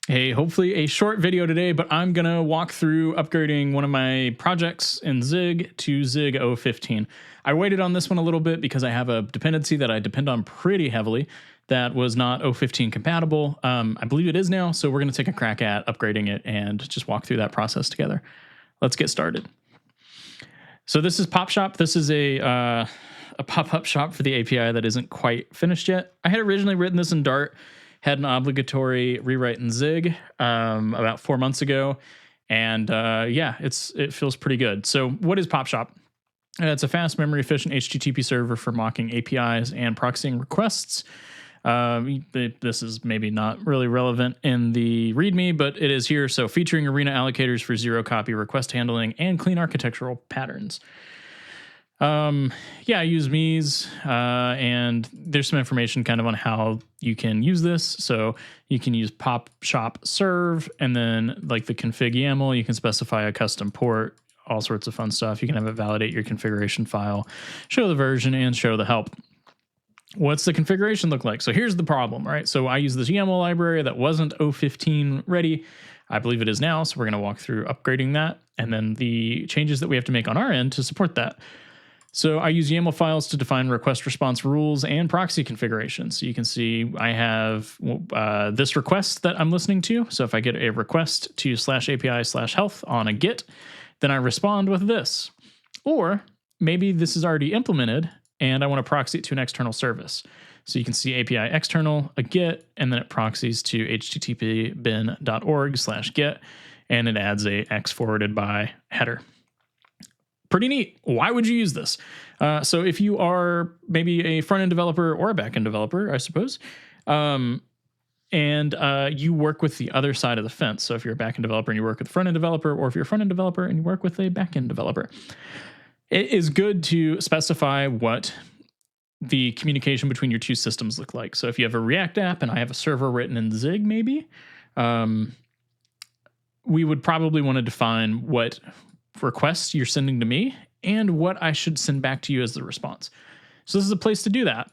Hey, hopefully a short video today, but I'm going to walk through upgrading one of my projects in Zig to Zig 015. I waited on this one a little bit because I have a dependency that I depend on pretty heavily that was not 015 compatible. I believe it is now, so we're going to take a crack at upgrading it and just walk through that process together. Let's get started. So this is Popshop. This is a pop-up shop for the API that isn't quite finished yet. I had originally written this in Dart, had an obligatory rewrite in Zig about 4 months ago, and yeah, it feels pretty good. So what is Popshop? It's a fast, memory efficient HTTP server for mocking APIs and proxying requests. This is maybe not really relevant in the README, but it is here. So featuring arena allocators for zero copy request handling and clean architectural patterns. Yeah, I use Mies, and there's some information kind of on how you can use this. So you can use Popshop serve, and then like the config YAML, you can specify a custom port, all sorts of fun stuff. You can have it validate your configuration file, show the version, and show the help. What's the configuration look like? So here's the problem, right? So I use this YAML library that wasn't 015 ready. I believe it is now, so we're going to walk through upgrading that, and then the changes that we have to make on our end to support that. So I use YAML files to define request response rules and proxy configurations. So you can see I have this request that I'm listening to. So if I get a request to /API/health on a GET, then I respond with this. Or maybe this is already implemented and I want to proxy it to an external service. So you can see API external, a GET, and then it proxies to http bin.org/get, and it adds a x forwarded by header. Pretty neat. Why would you use this? So if you are maybe a front-end developer or a back-end developer, I suppose, and you work with the other side of the fence. So if you're a back-end developer and you work with a front-end developer, or if you're a front-end developer and you work with a back-end developer, it is good to specify what the communication between your two systems look like. So if you have a React app and I have a server written in Zig, maybe, we would probably want to define what requests you're sending to me and what I should send back to you as the response. So this is a place to do that.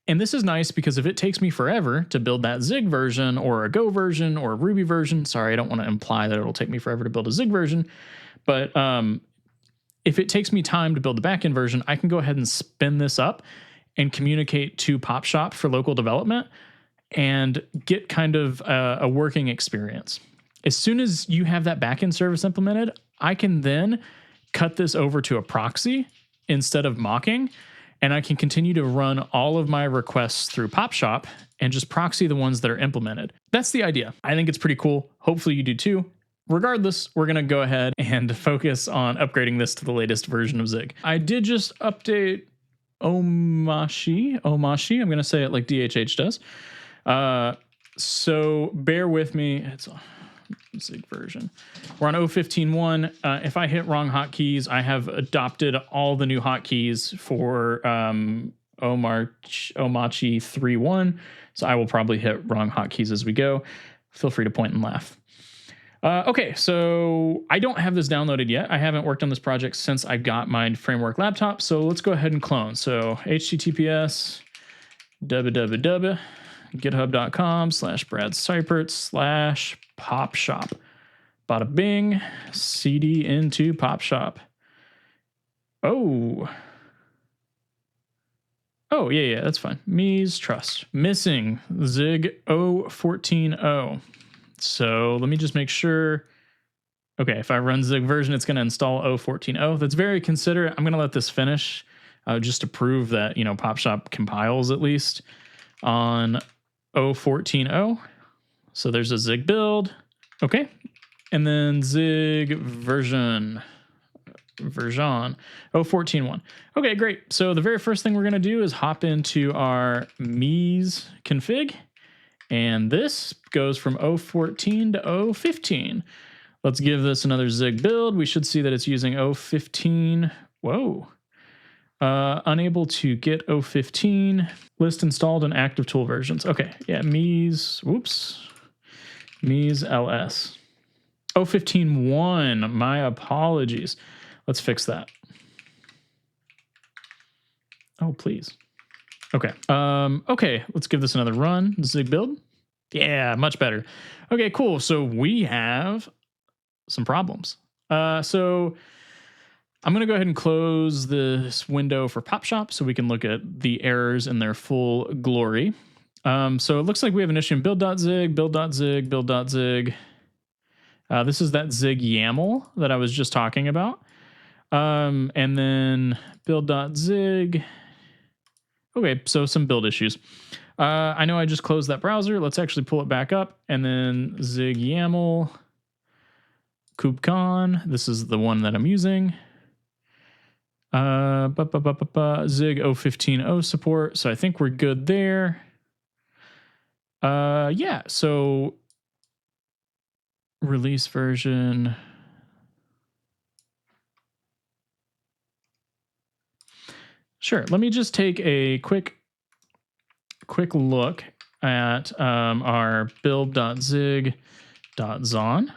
And this is nice because if it takes me forever to build that Zig version or a Go version or a Ruby version, sorry, I don't want to imply that it'll take me forever to build a Zig version, but if it takes me time to build the backend version, I can go ahead and spin this up and communicate to Popshop for local development and get kind of a working experience. As soon as you have that backend service implemented, I can then cut this over to a proxy instead of mocking, and I can continue to run all of my requests through Popshop and just proxy the ones that are implemented. That's the idea. I think it's pretty cool. Hopefully you do too. Regardless, we're going to go ahead and focus on upgrading this to the latest version of Zig. I did just update Omashi. I'm going to say it like DHH does. So bear with me. It's a Zig version. We're on 0.15.1. If I hit wrong hotkeys, I have adopted all the new hotkeys for Omachi 3.1. So I will probably hit wrong hotkeys as we go. Feel free to point and laugh. Okay, so I don't have this downloaded yet. I haven't worked on this project since I got my framework laptop. So let's go ahead and clone. So https github.com/BradSeipert/Popshop. Bada bing, cd into Popshop. Oh, yeah, that's fine. Mies trust. Missing Zig 0.14.0. So let me just make sure. Okay, if I run Zig version, it's going to install 0.14.0. That's very considerate. I'm going to let this finish just to prove that, you know, Popshop compiles at least on 0.14.0. So there's a Zig build. Okay. And then Zig version 0.14.1. Okay, great. So the very first thing we're going to do is hop into our Mies config. And this goes from 0.14 to 0.15. Let's give this another Zig build. We should see that it's using 0.15. Whoa. Unable to get 0.15. List installed and active tool versions. Okay, yeah, Mies, whoops. Mies ls. 0.15.1, my apologies. Let's fix that. Oh, please. Okay. Okay, let's give this another run. Zig build. Yeah, much better. Okay, cool. So we have some problems. So I'm going to go ahead and close this window for Popshop so we can look at the errors in their full glory. So it looks like we have an issue in build.zig, build.zig, build.zig. This is that zig YAML that I was just talking about. And then build.zig. Okay, so some build issues. I know I just closed that browser. Let's actually pull it back up, and then zig YAML kubecon. This is the one that I'm using. Zig 0.15.0 support. So I think we're good there. Yeah, so release version. Sure, let me just take a quick look at our build.zig.zon.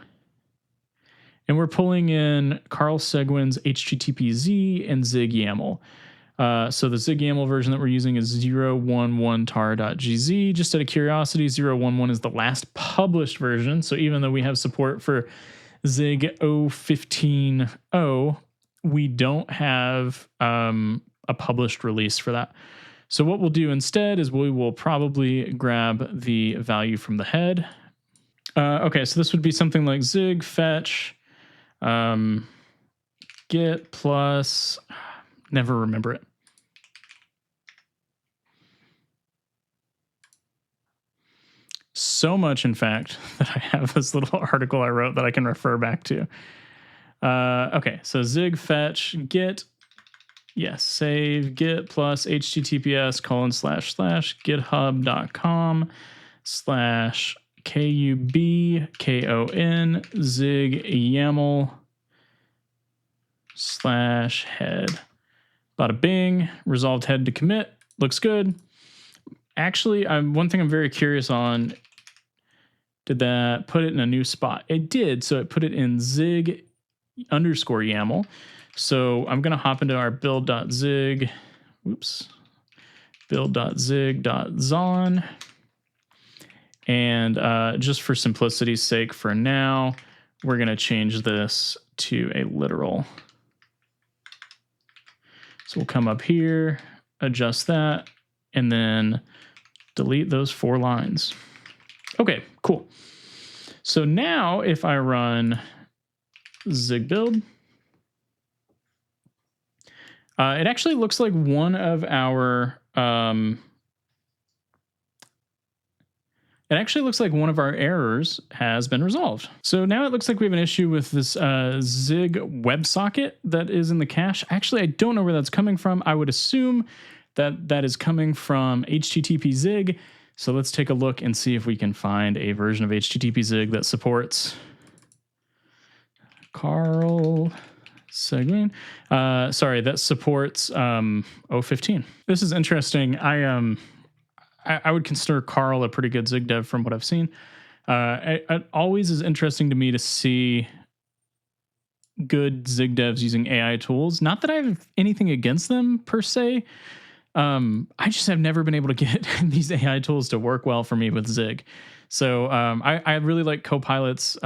And we're pulling in Carl Seguin's HTTPZ and zig YAML. So the zig YAML version that we're using is 0.11tar.gz. Just out of curiosity, 0.11 is the last published version. So even though we have support for zig 0.15.0, we don't have a published release for that. So what we'll do instead is we will probably grab the value from the head. Okay, so this would be something like zig fetch get plus, never remember it. So much, in fact, that I have this little article I wrote that I can refer back to. Okay, so zig fetch get, yes, save get plus https://github.com/kubkon zig YAML /head. Bada bing, resolved head to commit. Looks good. Actually, one thing I'm very curious on, did that put it in a new spot? It did. So it put it in zig underscore YAML. So I'm going to hop into our build.zig, build.zig.zon. And just for simplicity's sake for now, we're going to change this to a literal. So we'll come up here, adjust that, and then delete those 4 lines. Okay, cool. So now if I run zig build, it actually looks like one of our errors has been resolved. So now it looks like we have an issue with this zig WebSocket that is in the cache. Actually, I don't know where that's coming from. I would assume that that is coming from HTTP zig. So let's take a look and see if we can find a version of HTTP zig that supports Carl Seguin. That supports 0.15. This is interesting. I would consider Carl a pretty good zig dev from what I've seen. It always is interesting to me to see good zig devs using AI tools. Not that I have anything against them per se. I just have never been able to get these AI tools to work well for me with zig. So I really like Copilot's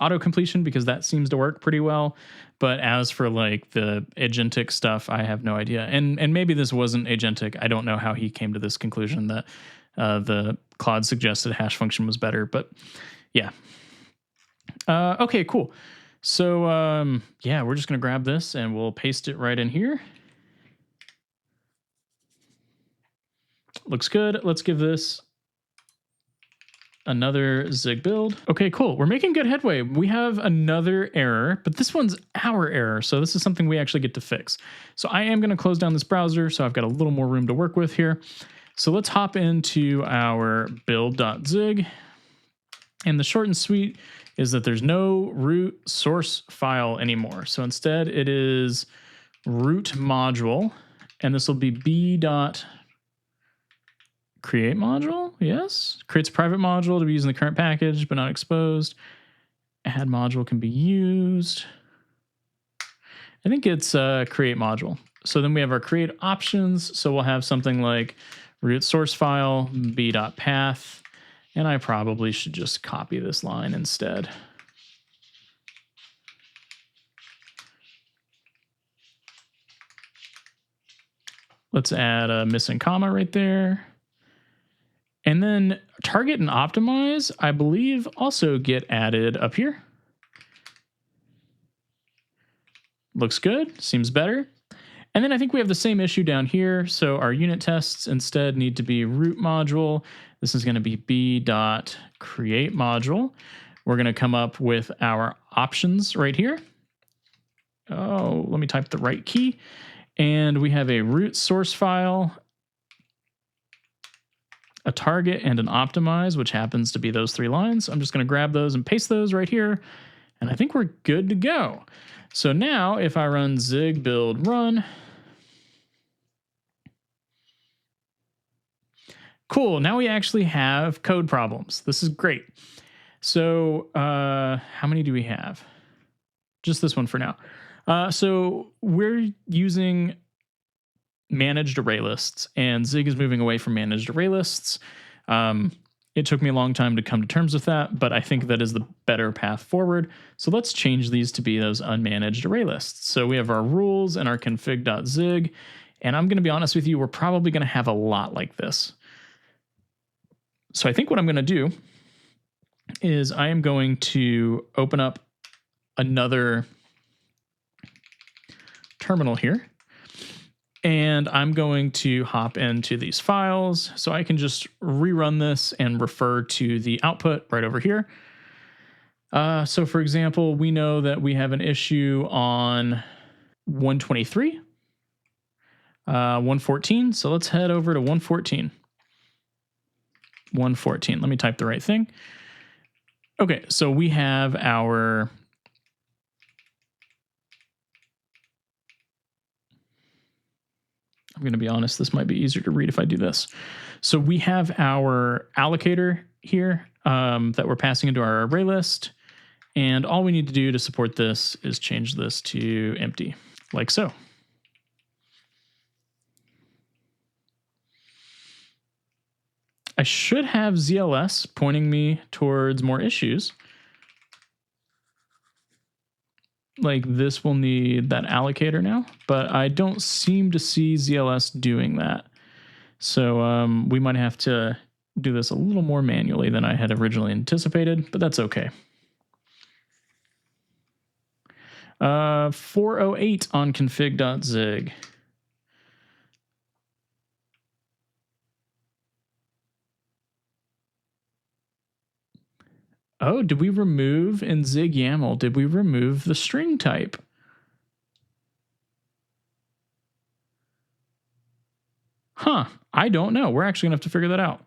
auto completion because that seems to work pretty well. But as for like the agentic stuff, I have no idea. And maybe this wasn't agentic. I don't know how he came to this conclusion that the Claude suggested hash function was better. But yeah. Okay, cool. So yeah, we're just going to grab this and we'll paste it right in here. Looks good. Let's give this another zig build. Okay, cool. We're making good headway. We have another error, but this one's our error. So this is something we actually get to fix. So I am going to close down this browser. So I've got a little more room to work with here. So let's hop into our build.zig. And the short and sweet is that there's no root source file anymore. So instead it is root module, and this will be b.create module. Yes. Creates a private module to be used in the current package, but not exposed. Add module can be used. I think it's create module. So then we have our create options. So we'll have something like root source file, b.path, And I probably should just copy this line instead. Let's add a missing comma right there. And then target and optimize, I believe, also get added up here. Looks good, seems better. And then I think we have the same issue down here. So our unit tests instead need to be root module. This is going to be b.create module. We're going to come up with our options right here. Oh, let me type the right key. And we have a root source file, a target, and an optimize, which happens to be those 3 lines. I'm just going to grab those and paste those right here. And I think we're good to go. So now if I run zig build run, cool, now we actually have code problems. This is great. So how many do we have? Just this one for now. So we're using managed array lists, and Zig is moving away from managed array lists. It took me a long time to come to terms with that, but I think that is the better path forward. So let's change these to be those unmanaged array lists. So we have our rules and our config.zig, and I'm going to be honest with you, we're probably going to have a lot like this. So I think what I'm going to do is I am going to open up another terminal here, and I'm going to hop into these files so I can just rerun this and refer to the output right over here. So for example, we know that we have an issue on 123, 114. So let's head over to 114. 114. Let me type the right thing. Okay, so we have our I'm going to be honest, this might be easier to read if I do this. So we have our allocator here that we're passing into our array list. And all we need to do to support this is change this to empty, like so. I should have ZLS pointing me towards more issues. Like this will need that allocator now, but I don't seem to see ZLS doing that. So we might have to do this a little more manually than I had originally anticipated, but that's okay. 408 on config.zig. Oh, did we remove in Zig YAML? Did we remove the string type? Huh, I don't know. We're actually gonna have to figure that out.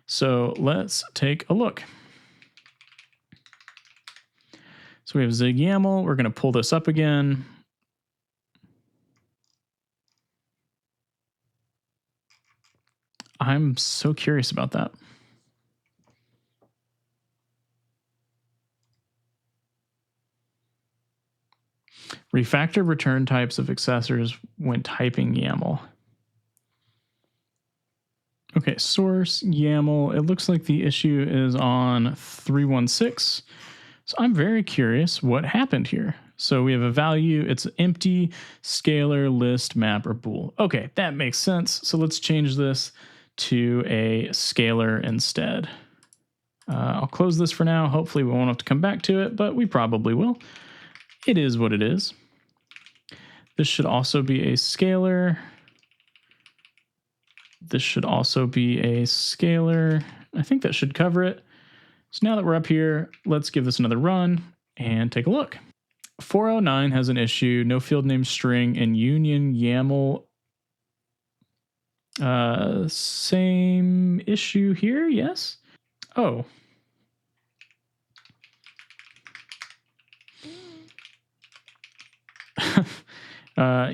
So let's take a look. So we have Zig YAML. We're gonna pull this up again. I'm so curious about that. Refactor return types of accessors when typing YAML. Okay, source YAML. It looks like the issue is on 316. So I'm very curious what happened here. So we have a value, it's empty, scalar, list, map, or bool. Okay, that makes sense. So let's change this to a scalar instead. I'll close this for now. Hopefully we won't have to come back to it, but we probably will. It is what it is. This should also be a scalar. This should also be a scalar. I think that should cover it. So now that we're up here, let's give this another run and take a look. 409 has an issue, no field name string and union YAML. Same issue here, yes? Oh.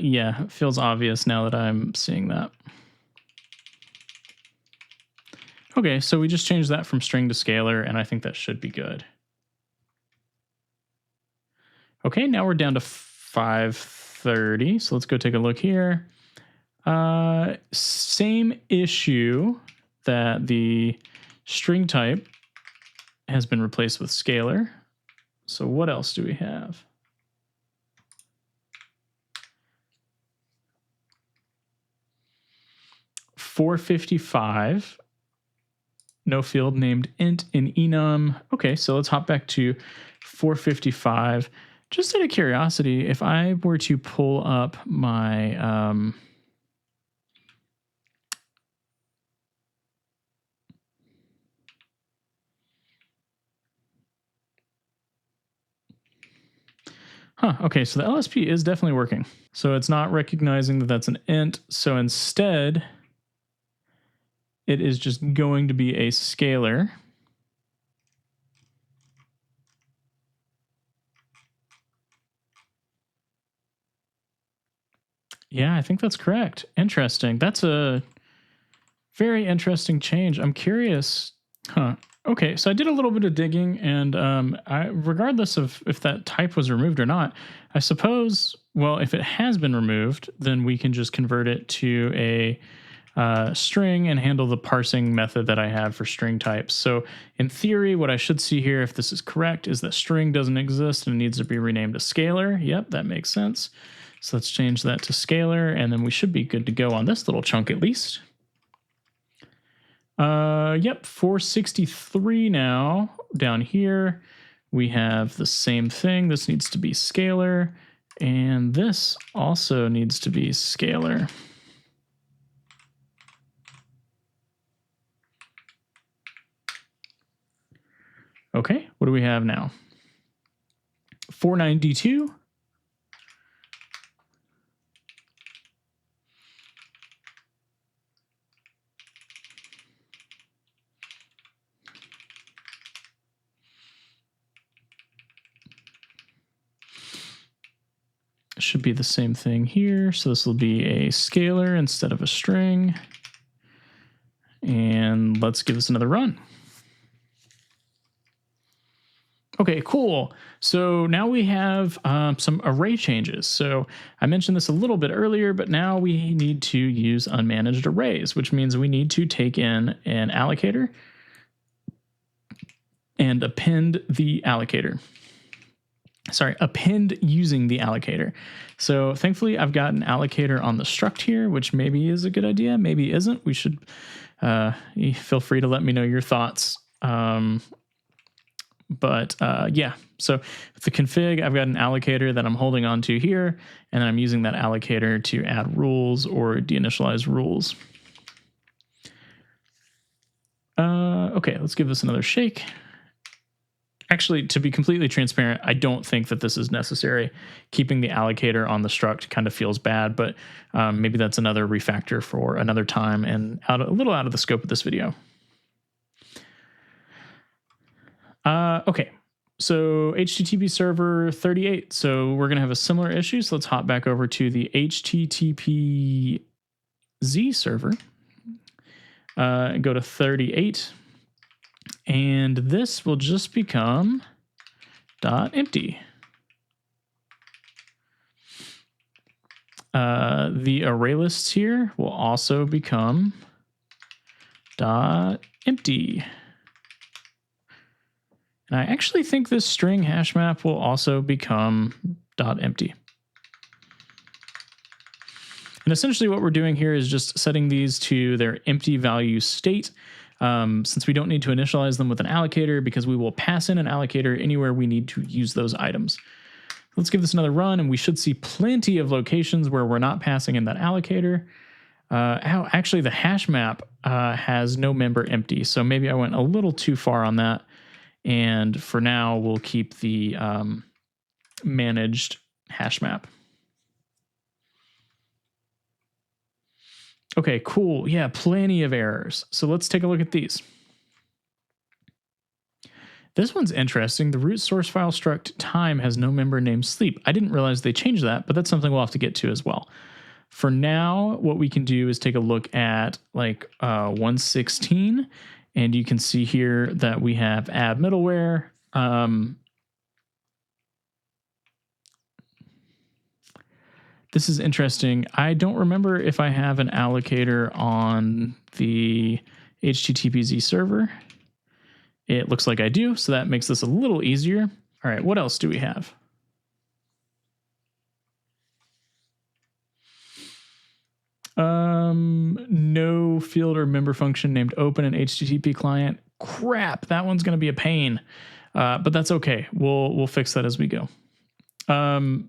Yeah, it feels obvious now that I'm seeing that. Okay, so we just changed that from string to scalar, and I think that should be good. Okay, now we're down to 530, so let's go take a look here. Same issue that the string type has been replaced with scalar. So what else do we have? $455. No field named int in enum. Okay, so let's hop back to 455. Just out of curiosity, if I were to pull up my okay, so the LSP is definitely working. So it's not recognizing that that's an int. So instead, it is just going to be a scalar. Yeah, I think that's correct. Interesting. That's a very interesting change. I'm curious. Okay, so I did a little bit of digging, and regardless of if that type was removed or not, I suppose, well, if it has been removed, then we can just convert it to a string and handle the parsing method that I have for string types. So in theory, what I should see here, if this is correct, is that string doesn't exist and needs to be renamed to scalar. Yep, that makes sense. So let's change that to scalar, and then we should be good to go on this little chunk at least. Yep, 463 now. Down here, we have the same thing. This needs to be scalar, and this also needs to be scalar. Okay, what do we have now? 492. Should be the same thing here. So this will be a scalar instead of a string. And let's give this another run. Okay, cool. So now we have some array changes. So I mentioned this a little bit earlier, but now we need to use unmanaged arrays, which means we need to take in an allocator and append the allocator. Sorry, append using the allocator. So thankfully, I've got an allocator on the struct here, which maybe is a good idea, maybe isn't. We should feel free to let me know your thoughts. Yeah, so with the config, I've got an allocator that I'm holding on to here, and then I'm using that allocator to add rules or deinitialize rules. Okay, let's give this another shake. Actually, to be completely transparent, I don't think that this is necessary. Keeping the allocator on the struct kind of feels bad, but maybe that's another refactor for another time and a little out of the scope of this video. Okay, so HTTP server 38. So we're going to have a similar issue. So let's hop back over to the HTTP Z server and go to 38. And this will just become .empty. The array lists here will also become .empty. And I actually think this string hash map will also become .empty. And essentially what we're doing here is just setting these to their empty value state. Since we don't need to initialize them with an allocator because we will pass in an allocator anywhere we need to use those items. Let's give this another run, and we should see plenty of locations where we're not passing in that allocator. Actually, the hash map has no member empty, so maybe I went a little too far on that. And for now, we'll keep the managed hash map. Okay, cool. Yeah, plenty of errors. So let's take a look at these. This one's interesting. The root source file struct time has no member named sleep. I didn't realize they changed that, but that's something we'll have to get to as well. For now, what we can do is take a look at like 116, and you can see here that we have add middleware. This is interesting. I don't remember if I have an allocator on the HTTPZ server. It looks like I do, so that makes this a little easier. All right, what else do we have? No field or member function named open an HTTP client. Crap, that one's going to be a pain, but that's okay. We'll fix that as we go.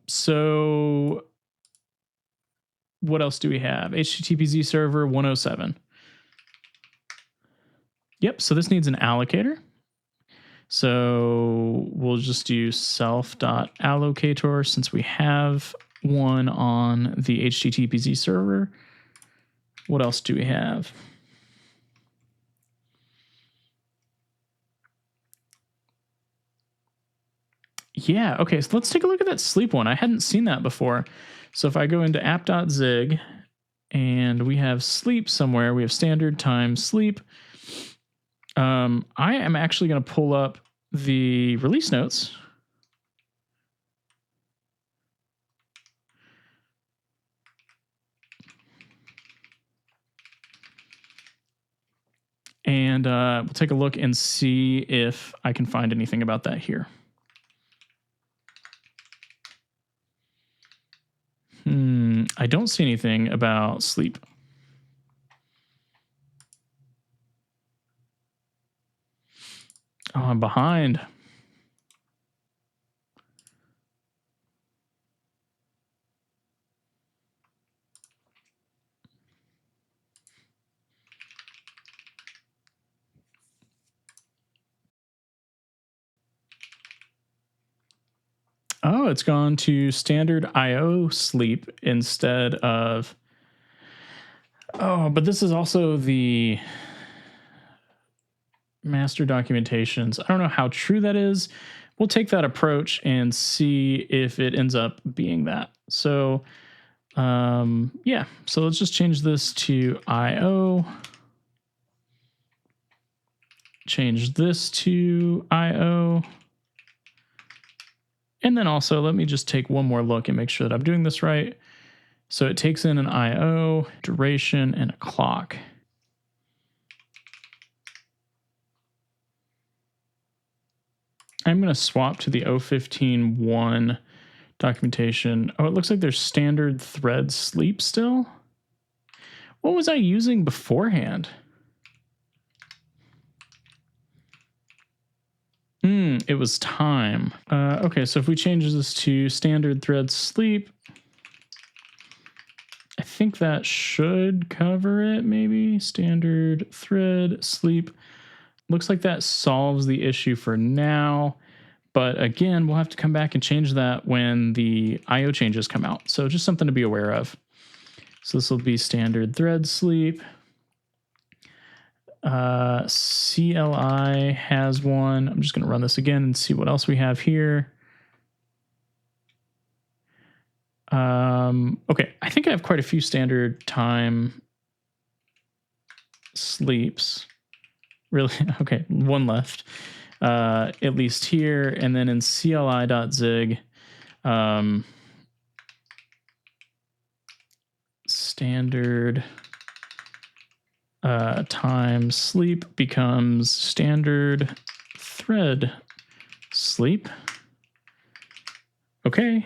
So what else do we have? HTTPZ server 107. Yep, so this needs an allocator. So we'll just do self.allocator since we have one on the HTTPZ server. What else do we have? Yeah, okay, so let's take a look at that sleep one. I hadn't seen that before. So if I go into app.zig and we have sleep somewhere, we have standard time sleep. I am actually going to pull up the release notes. And we'll take a look and see if I can find anything about that here. I don't see anything about sleep. Oh, I'm behind. Oh, it's gone to standard IO sleep instead of... Oh, but this is also the master documentations. I don't know how true that is. We'll take that approach and see if it ends up being that. So, yeah, so let's just change this to IO. Change this to IO. And then also, let me just take one more look and make sure that I'm doing this right. So it takes in an IO, duration, and a clock. I'm going to swap to the 015.1 documentation. Oh, it looks like there's standard thread sleep still. What was I using beforehand? It was time. Okay, so if we change this to standard thread sleep, I think that should cover it, maybe. Standard thread sleep. Looks like that solves the issue for now. But again, we'll have to come back and change that when the IO changes come out. So just something to be aware of. So this will be standard thread sleep. CLI has one. I'm just going to run this again and see what else we have here. Okay, I think I have quite a few standard time sleeps. Really? Okay, one left. At least here. And then in CLI.zig, standard time sleep becomes standard thread sleep. Okay.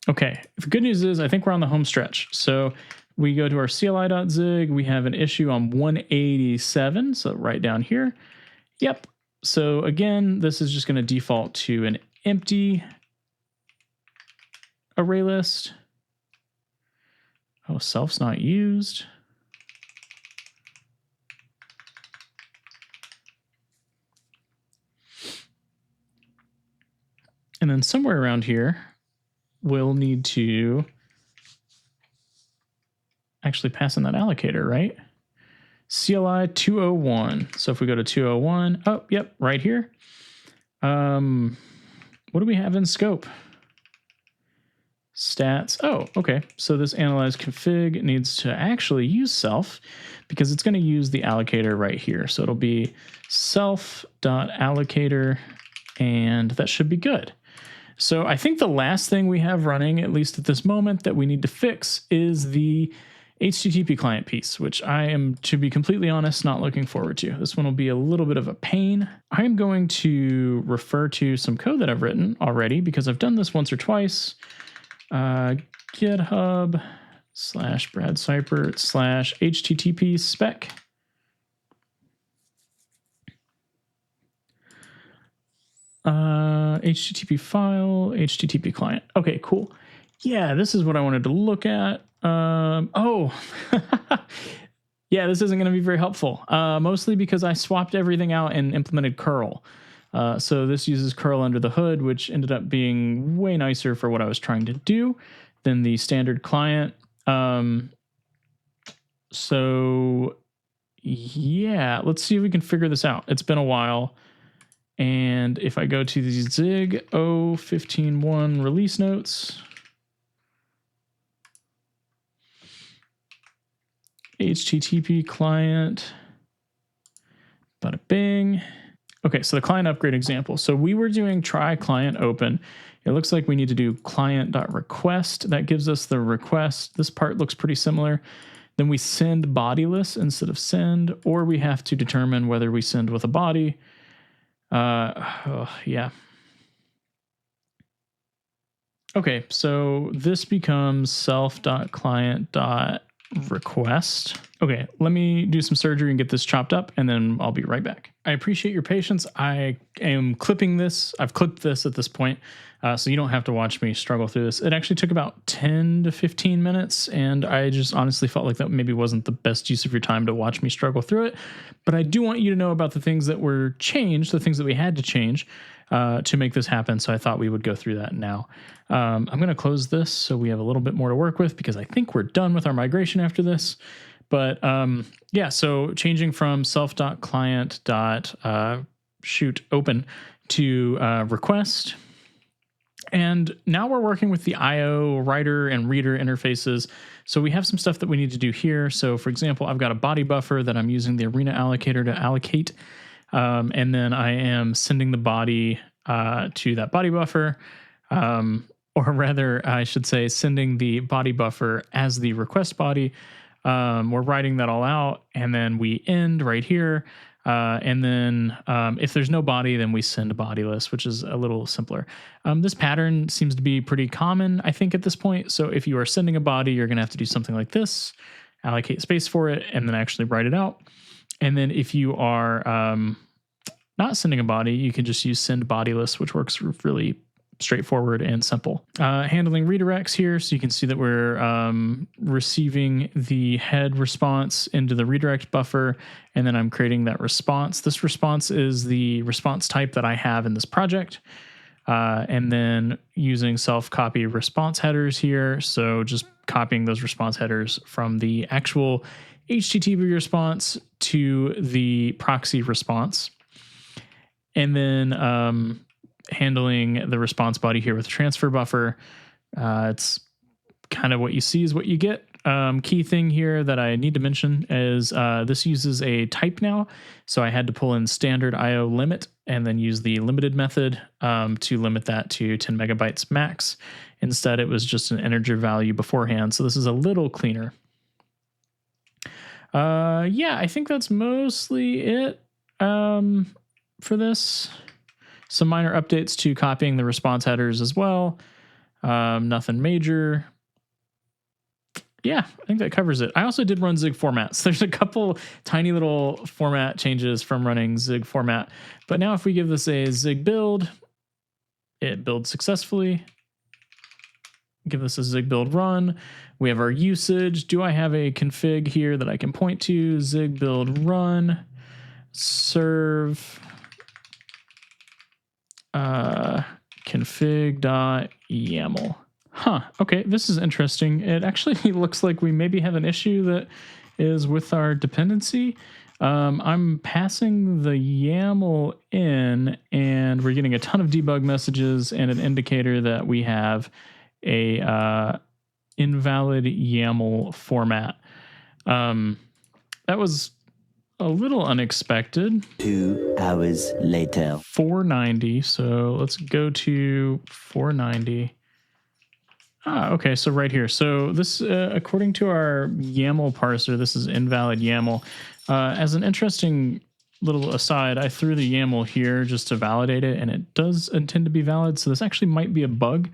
Okay, the good news is I think we're on the home stretch. So we go to our CLI.zig, we have an issue on 187, so right down here. Yep, so again, this is just going to default to an empty array list. Oh, self's not used. And then somewhere around here, we'll need to actually pass in that allocator, right? CLI 201. So if we go to 201, oh, yep, right here. What do we have in scope? Stats. Oh, okay. So this analyze config needs to actually use self because it's going to use the allocator right here. So it'll be self.allocator and that should be good. So I think the last thing we have running, at least at this moment, that we need to fix is the HTTP client piece, which I am, to be completely honest, not looking forward to. This one will be a little bit of a pain. I am going to refer to some code that I've written already because I've done this once or twice. GitHub /Brad Seipert /HTTP spec. HTTP file, HTTP client. Okay, cool. Yeah, this is what I wanted to look at. Oh, yeah, this isn't going to be very helpful. Mostly because I swapped everything out and implemented curl. So this uses curl under the hood, which ended up being way nicer for what I was trying to do than the standard client. So yeah, let's see if we can figure this out. It's been a while. And if I go to the Zig 0.15.1 release notes, HTTP client, bada bing. Okay, so the client upgrade example. So we were doing try client open. It looks like we need to do client.request. That gives us the request. This part looks pretty similar. Then we send bodiless instead of send, or we have to determine whether we send with a body. Yeah. Okay, so this becomes self.client.request. Okay, let me do some surgery and get this chopped up, and then I'll be right back. I appreciate your patience. I am clipping this. I've clipped this at this point, so you don't have to watch me struggle through this. It actually took about 10 to 15 minutes, and I just honestly felt like that maybe wasn't the best use of your time to watch me struggle through it. But I do want you to know about the things that were changed, the things that we had to change to make this happen, so I thought we would go through that now. I'm going to close this so we have a little bit more to work with because I think we're done with our migration after this. But yeah, so changing from self.client.shoot open to request. And now we're working with the IO writer and reader interfaces. So we have some stuff that we need to do here. So for example, I've got a body buffer that I'm using the arena allocator to allocate. And then I am sending the body to that body buffer. Or rather, I should say sending the body buffer as the request body. We're writing that all out, and then we end right here. And then if there's no body, then we send bodiless, which is a little simpler. This pattern seems to be pretty common, I think, at this point. So if you are sending a body, you're going to have to do something like this, allocate space for it, and then actually write it out. And then if you are not sending a body, you can just use send bodiless, which works really straightforward and simple. Handling redirects here, so you can see that we're receiving the head response into the redirect buffer, and then I'm creating that response. This response is the response type that I have in this project, and then using self-copy response headers here, so just copying those response headers from the actual HTTP response to the proxy response, and then handling the response body here with transfer buffer. It's kind of what you see is what you get. Key thing here that I need to mention is this uses a type now. So I had to pull in standard IO limit and then use the limited method to limit that to 10 megabytes max. Instead, it was just an integer value beforehand. So this is a little cleaner. Yeah, I think that's mostly it for this. Some minor updates to copying the response headers as well. Nothing major. Yeah, I think that covers it. I also did run Zig formats. There's a couple tiny little format changes from running Zig format. But now if we give this a Zig build, it builds successfully. Give this a Zig build run. We have our usage. Do I have a config here that I can point to? Zig build run, serve, config.yaml. Huh, okay, this is interesting. It actually looks like we maybe have an issue that is with our dependency. I'm passing the YAML in, and we're getting a ton of debug messages and an indicator that we have a invalid YAML format. That was a little unexpected. 2 hours later. 490. So let's go to 490. Okay, so right here. So this, according to our YAML parser, this is invalid YAML. As an interesting little aside, I threw the YAML here just to validate it, and it does intend to be valid. So this actually might be a bug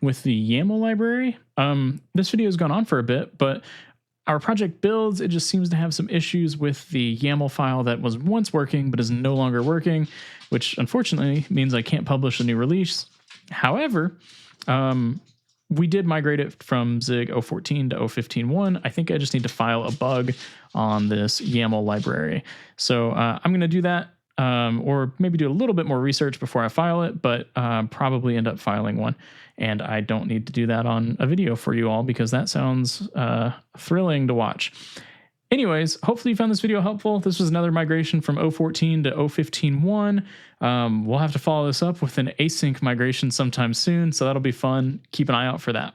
with the YAML library. This video has gone on for a bit, but our project builds, it just seems to have some issues with the YAML file that was once working but is no longer working, which unfortunately means I can't publish a new release. However, we did migrate it from Zig 014 to 015.1. I think I just need to file a bug on this YAML library. So I'm going to do that, or maybe do a little bit more research before I file it, but probably end up filing one. And I don't need to do that on a video for you all because that sounds thrilling to watch. Anyways, hopefully you found this video helpful. This was another migration from 014 to 015.1. We'll have to follow this up with an async migration sometime soon, so that'll be fun. Keep an eye out for that.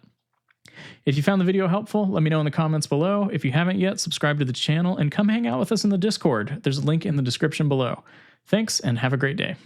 If you found the video helpful, let me know in the comments below. If you haven't yet, subscribe to the channel and come hang out with us in the Discord. There's a link in the description below. Thanks, and have a great day.